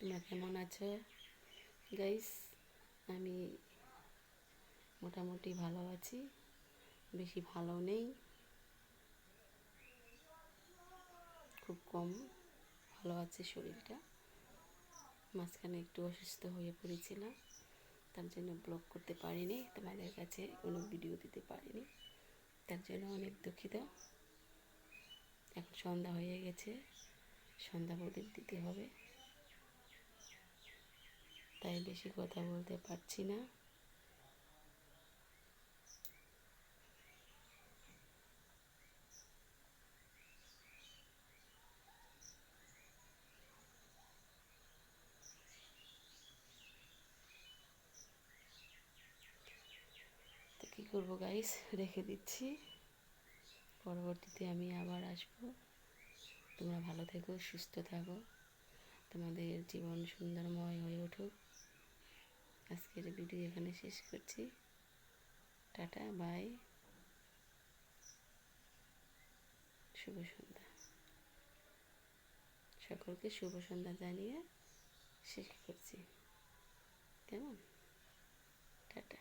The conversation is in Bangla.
তোমরা কেমন আছো গাইস? আমি মোটামুটি ভালো আছি, বেশি ভালো নেই, খুব কম ভালো আছে শরীরটা। মাঝখানে একটু অসুস্থ হয়ে পড়েছিলাম, তার জন্য ব্লগ করতে পারিনি, তোমাদের কাছে কোনো ভিডিও দিতে পারিনি, তার জন্য অনেক দুঃখিত। এখন সন্ধ্যা হয়ে গেছে, সন্ধ্যা প্রদীপ দিতে হবে, তাই বেশি কথা বলতে পারছি না। তো কী করবো গাইস, রেখে দিচ্ছি, পরবর্তীতে আমি আবার আসবো। তোমরা ভালো থেকো, সুস্থ থাকো, তোমাদের জীবন সুন্দরময় হয়ে উঠুক। আজকের ভিডিও এখানে শেষ করছি। টাটা, বাই, শুভ সন্ধ্যা। সকলকে শুভ সন্ধ্যা জানিয়ে শেষ করছি। কেমন? টাটা।